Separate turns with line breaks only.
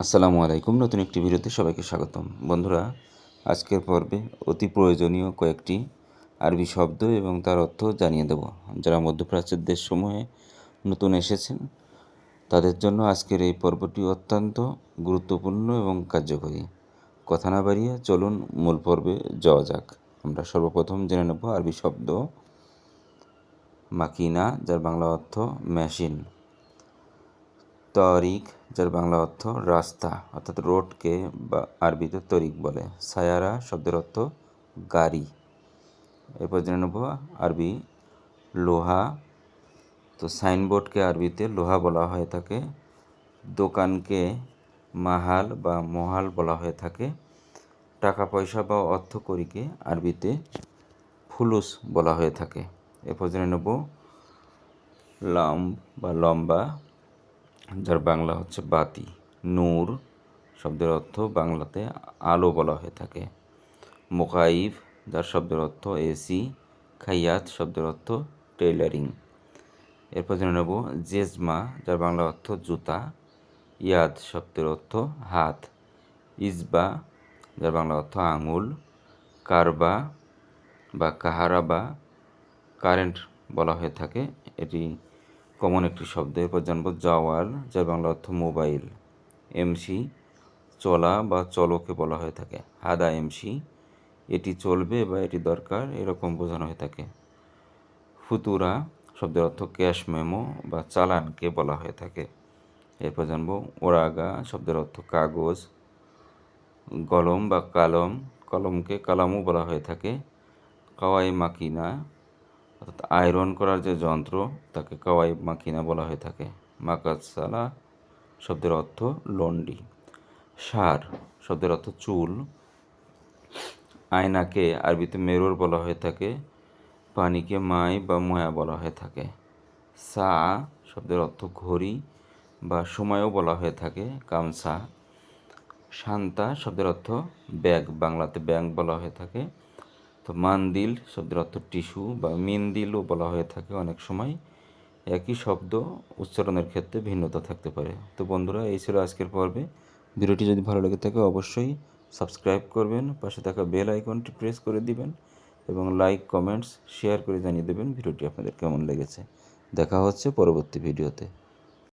আসসালামু আলাইকুম। নতুন একটি ভিডিওতে সবাইকে স্বাগতম। বন্ধুরা, আজকের পর্বে অতি প্রয়োজনীয় কয়েকটি আরবি শব্দ এবং তার অর্থ জানিয়ে দেব। যারা মধ্যপ্রাচ্যের দেশসমূহে নতুন এসেছেন তাদের জন্য আজকের এই পর্বটি অত্যন্ত গুরুত্বপূর্ণ এবং কার্যকরী। কথা না বাড়িয়ে চলুন মূল পর্বে যাওয়া যাক। আমরা সর্বপ্রথম জেনে নেব আরবি শব্দ মাকিনা, যার বাংলা অর্থ মেশিন। তরিক, যার বাংলা অর্থ রাস্তা অর্থাৎ রোডকে বা আরবিতে তরিক বলে। সায়ারা শব্দের অর্থ গাড়ি। এরপর জেনে নেব আরবি লোহা। তো সাইনবোর্ডকে আরবিতে লোহা বলা হয়ে থাকে। দোকানকে মাহাল বা মহাল বলা হয়ে থাকে। টাকা পয়সা বা অর্থকড়িকে আরবিতে ফুলুস বলা হয়ে থাকে। এরপর জেনে নেব লম্বা, যার বাংলা হচ্ছে বাতি। নূর শব্দের অর্থ বাংলাতে আলো বলা হয়ে থাকে। মোকাইফ, যার শব্দের অর্থ এসি। খাইয়াত শব্দের অর্থ টেইলারিং। এরপর জেনে নেব জেজমা, যার বাংলা অর্থ জুতা। ইয়াদ শব্দের অর্থ হাত। ইসবা, যার বাংলা অর্থ আঙুল। কারবা বা কাহারাবা কারেন্ট বলা হয়ে থাকে, এটি কমন একটি শব্দ। এরপর জানবো জাওয়াল, যার বাংলা অর্থ মোবাইল। এমসি চলা বা চলকে বলা হয়ে থাকে। হাদা এমসি, এটি চলবে বা এটি দরকার, এরকম বোঝানো হয়ে থাকে। ফুতুরা শব্দের অর্থ ক্যাশ মেমো বা চালানকে বলা হয়ে থাকে। এরপর জানবো ওরাগা শব্দের অর্থ কাগজ। গলম বা কালম, কলমকে কালামও বলা হয়ে থাকে। কাওয়াই মাকিনা অর্থাৎ আয়রন করার যে যন্ত্র তাকে কাওয়াই মাকিনা বলা হয়ে থাকে। মাকাসালা শব্দের অর্থ লন্ডি। সার শব্দের অর্থ চুল। আয়নাকে আরবিতে মেরুর বলা হয়ে থাকে। পানিকে মাই বা ময়া বলা হয়ে থাকে। সা শব্দের অর্থ ঘড়ি বা সময়ও বলা হয়ে থাকে, কামসা। শান্তা শব্দের অর্থ ব্যাগ, বাংলাতে ব্যাগ বলা হয়ে থাকে। তো মান্দিল শব্দের অর্থ টিস্যু বা মিন্দিলও বলা হয়ে থাকে অনেক সময়। একই শব্দ উচ্চারণের ক্ষেত্রে ভিন্নতা থাকতে পারে। তো বন্ধুরা, এই ছিল আজকের পর্বে। ভিডিওটি যদি ভালো লেগে থাকে অবশ্যই সাবস্ক্রাইব করবেন, পাশে থাকা বেল আইকনটি প্রেস করে দিবেন এবং লাইক, কমেন্টস, শেয়ার করে জানিয়ে দেবেন ভিডিওটি আপনাদের কেমন লেগেছে। দেখা হচ্ছে পরবর্তী ভিডিওতে।